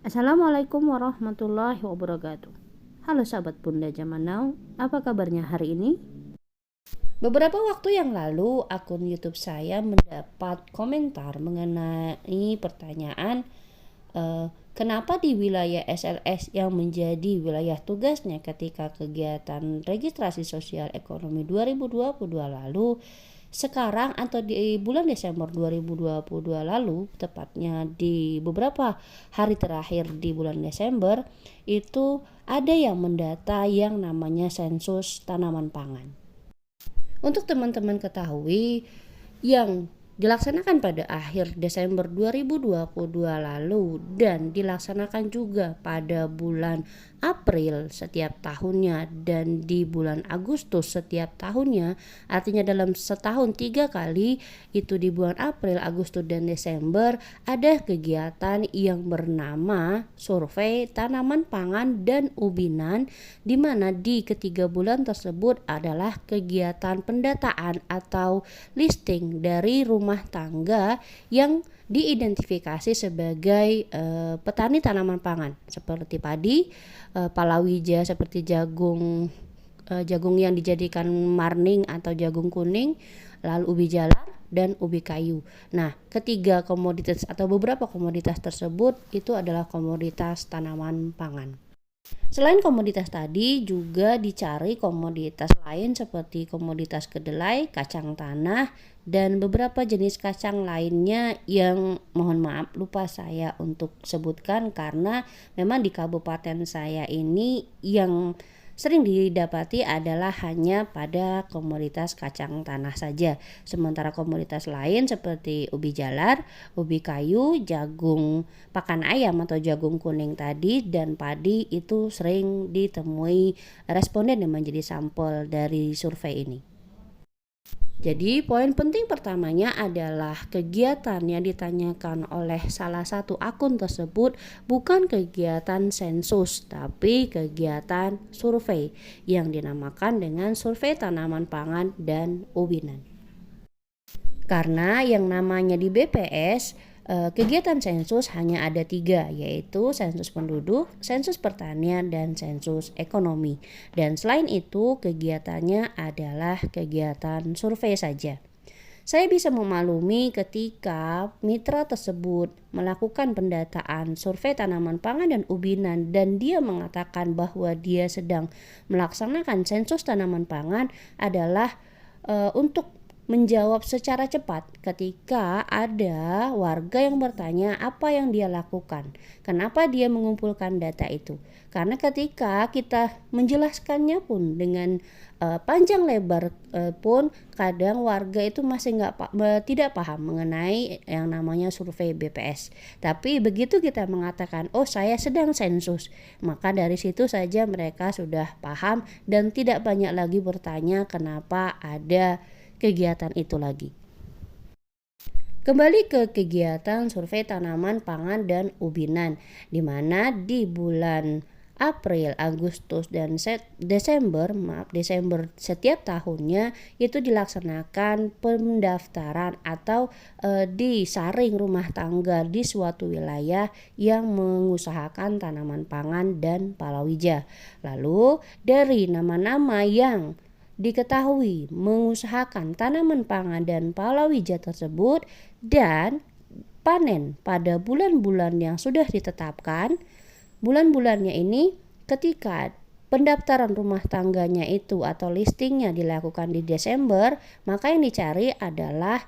Assalamualaikum warahmatullahi wabarakatuh. Halo sahabat Bunda Zaman Now, apa kabarnya hari ini? Beberapa waktu yang lalu akun YouTube saya mendapat komentar mengenai pertanyaan kenapa di wilayah SLS yang menjadi wilayah tugasnya ketika kegiatan registrasi sosial ekonomi 2022 lalu, sekarang atau di bulan Desember 2022 lalu, tepatnya di beberapa hari terakhir di bulan Desember, itu ada yang mendata yang namanya sensus tanaman pangan. Untuk teman-teman ketahui, yang dilaksanakan pada akhir Desember 2022 lalu dan dilaksanakan juga pada bulan April setiap tahunnya dan di bulan Agustus setiap tahunnya, artinya dalam setahun 3 kali, itu di bulan April, Agustus dan Desember ada kegiatan yang bernama survei tanaman pangan dan ubinan, di mana di ketiga bulan tersebut adalah kegiatan pendataan atau listing dari rumah tangga yang diidentifikasi sebagai petani tanaman pangan seperti padi, palawija seperti jagung, jagung yang dijadikan marning atau jagung kuning, lalu ubi jalar dan ubi kayu. Nah, ketiga komoditas atau beberapa komoditas tersebut itu adalah komoditas tanaman pangan. Selain komoditas tadi, juga dicari komoditas lain seperti komoditas kedelai, kacang tanah, dan beberapa jenis kacang lainnya yang mohon maaf lupa saya untuk sebutkan karena memang di kabupaten saya ini yang sering didapati adalah hanya pada komoditas kacang tanah saja. Sementara komoditas lain seperti ubi jalar, ubi kayu, jagung pakan ayam atau jagung kuning tadi, dan padi itu sering ditemui responden yang menjadi sampel dari survei ini. Jadi poin penting pertamanya adalah kegiatan yang ditanyakan oleh salah satu akun tersebut bukan kegiatan sensus, tapi kegiatan survei yang dinamakan dengan survei tanaman pangan dan ubinan. Karena yang namanya di BPS, kegiatan sensus hanya ada 3, yaitu sensus penduduk, sensus pertanian, dan sensus ekonomi. Dan selain itu kegiatannya adalah kegiatan survei saja. Saya bisa memaklumi ketika mitra tersebut melakukan pendataan survei tanaman pangan dan ubinan dan dia mengatakan bahwa dia sedang melaksanakan sensus tanaman pangan adalah untuk menjawab secara cepat ketika ada warga yang bertanya apa yang dia lakukan, kenapa dia mengumpulkan data itu. Karena ketika kita menjelaskannya pun dengan panjang lebar pun kadang warga itu masih tidak paham mengenai yang namanya survei BPS. Tapi begitu kita mengatakan, oh saya sedang sensus, maka dari situ saja mereka sudah paham dan tidak banyak lagi bertanya kenapa ada kegiatan itu lagi. Kembali ke kegiatan survei tanaman pangan dan ubinan, di mana di bulan April, Agustus, dan Desember setiap tahunnya itu dilaksanakan pendaftaran atau disaring rumah tangga di suatu wilayah yang mengusahakan tanaman pangan dan palawija. Lalu dari nama-nama yang diketahui mengusahakan tanaman pangan dan palawija tersebut dan panen pada bulan-bulan yang sudah ditetapkan, bulan-bulannya ini ketika pendaftaran rumah tangganya itu atau listingnya dilakukan di Desember, maka yang dicari adalah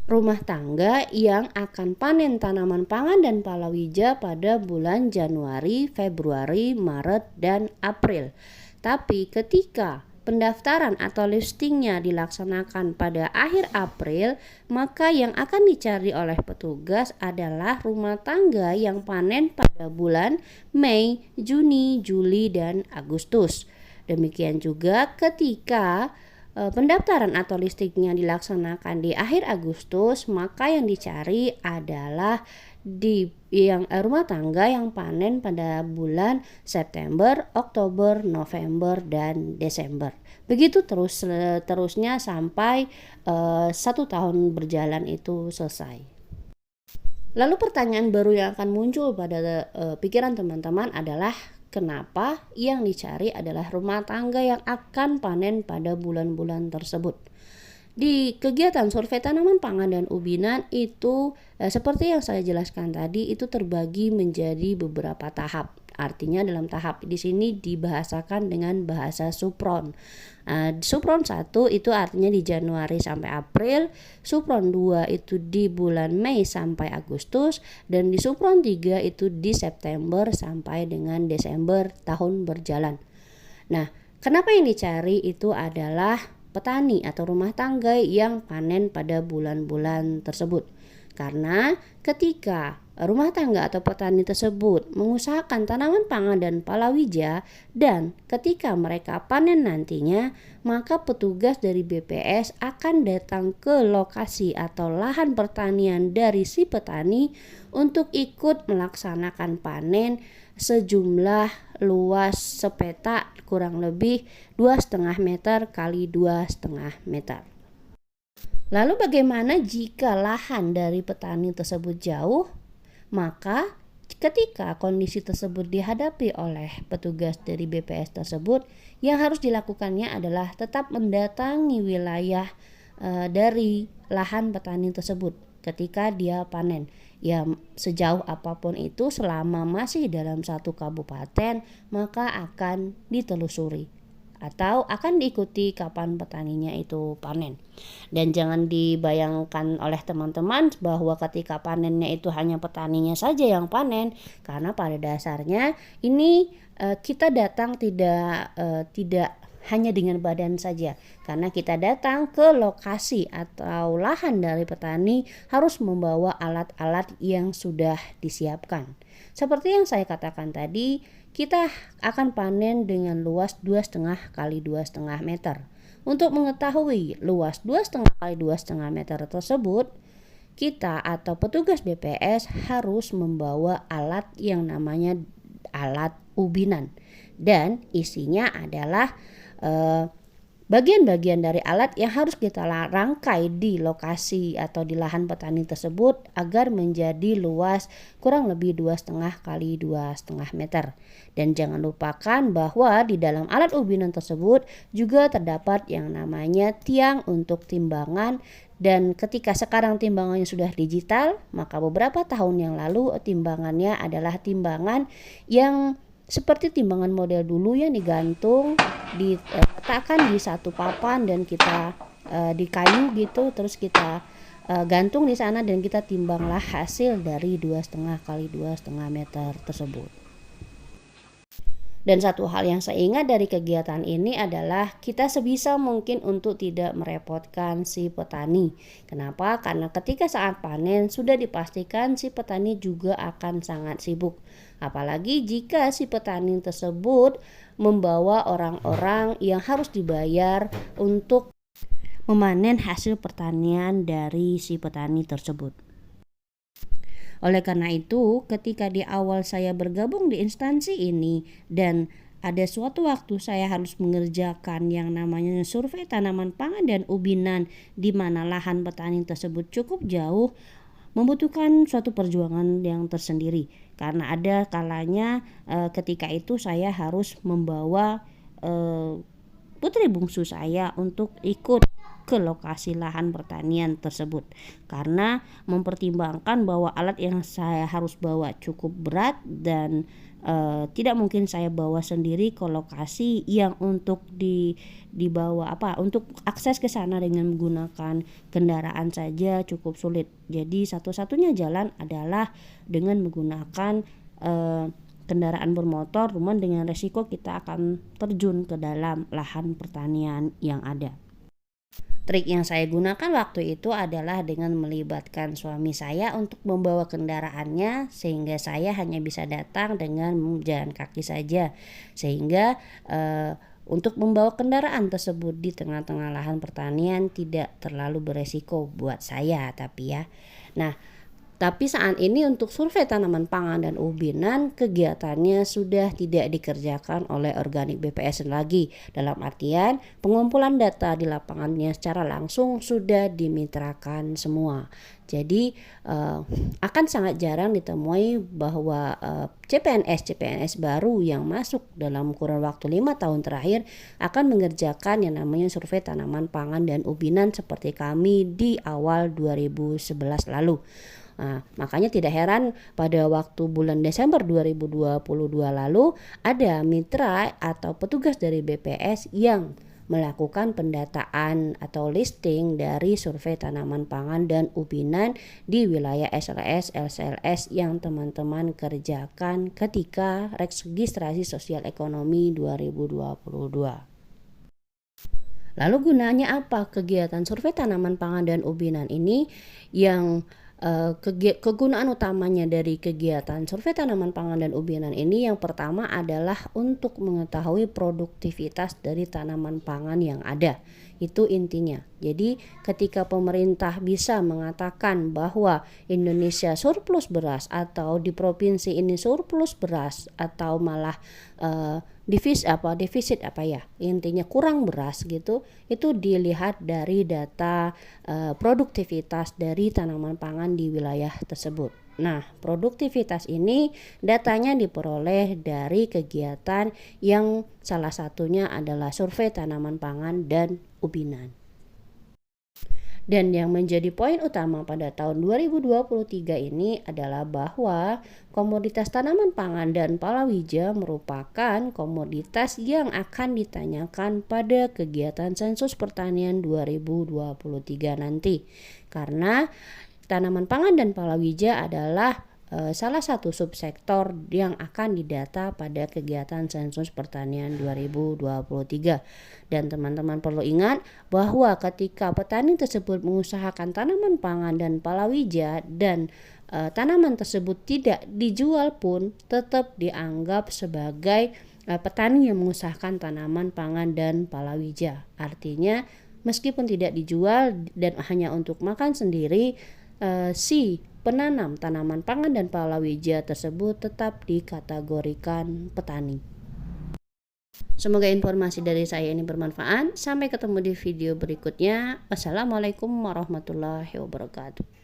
rumah tangga yang akan panen tanaman pangan dan palawija pada bulan Januari, Februari, Maret, dan April. Tapi ketika pendaftaran atau listingnya dilaksanakan pada akhir April, maka yang akan dicari oleh petugas adalah rumah tangga yang panen pada bulan Mei, Juni, Juli, dan Agustus. Demikian juga ketika pendaftaran atau listingnya dilaksanakan di akhir Agustus, maka yang dicari adalah di yang rumah tangga yang panen pada bulan September, Oktober, November, dan Desember. Begitu terusnya sampai 1 tahun berjalan itu selesai. Lalu pertanyaan baru yang akan muncul pada pikiran teman-teman adalah kenapa yang dicari adalah rumah tangga yang akan panen pada bulan-bulan tersebut. Di kegiatan survei tanaman pangan dan ubinan itu seperti yang saya jelaskan tadi itu terbagi menjadi beberapa tahap. Artinya dalam tahap di sini dibahasakan dengan bahasa supron. Supron 1 itu artinya di Januari sampai April, supron 2 itu di bulan Mei sampai Agustus, dan di supron 3 itu di September sampai dengan Desember tahun berjalan. Nah, kenapa yang dicari itu adalah petani atau rumah tangga yang panen pada bulan-bulan tersebut. Karena ketika rumah tangga atau petani tersebut mengusahakan tanaman pangan dan palawija, dan ketika mereka panen nantinya, maka petugas dari BPS akan datang ke lokasi atau lahan pertanian dari si petani untuk ikut melaksanakan panen sejumlah luas sepeta kurang lebih 2,5 meter kali 2,5 meter. Lalu bagaimana jika lahan dari petani tersebut jauh? Maka ketika kondisi tersebut dihadapi oleh petugas dari BPS tersebut, yang harus dilakukannya adalah tetap mendatangi wilayah dari lahan petani tersebut ketika dia panen. Ya, sejauh apapun itu selama masih dalam satu kabupaten maka akan ditelusuri atau akan diikuti kapan petaninya itu panen. Dan jangan dibayangkan oleh teman-teman bahwa ketika panennya itu hanya petaninya saja yang panen, karena pada dasarnya ini kita datang tidak hanya dengan badan saja, karena kita datang ke lokasi atau lahan dari petani harus membawa alat-alat yang sudah disiapkan. Seperti yang saya katakan tadi, kita akan panen dengan luas 2,5 kali 2,5 meter. Untuk mengetahui luas 2,5 kali 2,5 meter tersebut, kita atau petugas BPS harus membawa alat yang namanya alat ubinan, dan isinya adalah bagian-bagian dari alat yang harus kita rangkai di lokasi atau di lahan petani tersebut agar menjadi luas kurang lebih 2,5 kali 2,5 meter. Dan jangan lupakan bahwa di dalam alat ubinan tersebut juga terdapat yang namanya tiang untuk timbangan. Dan ketika sekarang timbangannya sudah digital, maka beberapa tahun yang lalu timbangannya adalah timbangan yang seperti timbangan model dulu yang digantung, diletakkan di satu papan dan kita di kayu gitu, terus kita gantung di sana dan kita timbanglah hasil dari 2,5 kali 2,5 meter tersebut. Dan satu hal yang saya ingat dari kegiatan ini adalah kita sebisa mungkin untuk tidak merepotkan si petani. Kenapa? Karena ketika saat panen sudah dipastikan si petani juga akan sangat sibuk. Apalagi jika si petani tersebut membawa orang-orang yang harus dibayar untuk memanen hasil pertanian dari si petani tersebut. Oleh karena itu, ketika di awal saya bergabung di instansi ini dan ada suatu waktu saya harus mengerjakan yang namanya survei tanaman pangan dan ubinan di mana lahan petani tersebut cukup jauh, membutuhkan suatu perjuangan yang tersendiri. Karena ada kalanya ketika itu saya harus membawa putri bungsu saya untuk ikut ke lokasi lahan pertanian tersebut, karena mempertimbangkan bahwa alat yang saya harus bawa cukup berat dan tidak mungkin saya bawa sendiri ke lokasi yang untuk dibawa untuk akses ke sana dengan menggunakan kendaraan saja cukup sulit. Jadi satu-satunya jalan adalah dengan menggunakan kendaraan bermotor, cuman dengan resiko kita akan terjun ke dalam lahan pertanian yang ada. Trik yang saya gunakan waktu itu adalah dengan melibatkan suami saya untuk membawa kendaraannya, sehingga saya hanya bisa datang dengan jalan kaki saja, sehingga untuk membawa kendaraan tersebut di tengah-tengah lahan pertanian tidak terlalu beresiko buat saya. Tapi ya, nah Tapi saat ini untuk survei tanaman pangan dan ubinan kegiatannya sudah tidak dikerjakan oleh organik BPS lagi. Dalam artian pengumpulan data di lapangannya secara langsung sudah dimitrakan semua. Jadi akan sangat jarang ditemui bahwa CPNS baru yang masuk dalam kurun waktu 5 tahun terakhir akan mengerjakan yang namanya survei tanaman pangan dan ubinan seperti kami di awal 2011 lalu. Nah, makanya tidak heran pada waktu bulan Desember 2022 lalu ada mitra atau petugas dari BPS yang melakukan pendataan atau listing dari survei tanaman pangan dan ubinan di wilayah SLS, LCLS yang teman-teman kerjakan ketika registrasi sosial ekonomi 2022. Lalu gunanya apa kegiatan survei tanaman pangan dan ubinan ini? Yang kegunaan utamanya dari kegiatan survei tanaman pangan dan ubinan ini yang pertama adalah untuk mengetahui produktivitas dari tanaman pangan yang ada. Itu intinya. Jadi ketika pemerintah bisa mengatakan bahwa Indonesia surplus beras atau di provinsi ini surplus beras atau malah defisit intinya kurang beras gitu, itu dilihat dari data produktivitas dari tanaman pangan di wilayah tersebut. Nah, produktivitas ini datanya diperoleh dari kegiatan yang salah satunya adalah survei tanaman pangan dan ubinan. Dan yang menjadi poin utama pada tahun 2023 ini adalah bahwa komoditas tanaman pangan dan palawija merupakan komoditas yang akan ditanyakan pada kegiatan sensus pertanian 2023 nanti. Karena tanaman pangan dan palawija adalah salah satu subsektor yang akan didata pada kegiatan sensus pertanian 2023. Dan teman-teman perlu ingat bahwa ketika petani tersebut mengusahakan tanaman pangan dan palawija dan tanaman tersebut tidak dijual pun tetap dianggap sebagai petani yang mengusahakan tanaman pangan dan palawija. Artinya meskipun tidak dijual dan hanya untuk makan sendiri, si penanam tanaman pangan dan palawija tersebut tetap dikategorikan petani. Semoga informasi dari saya ini bermanfaat. Sampai ketemu di video berikutnya. Wassalamualaikum warahmatullahi wabarakatuh.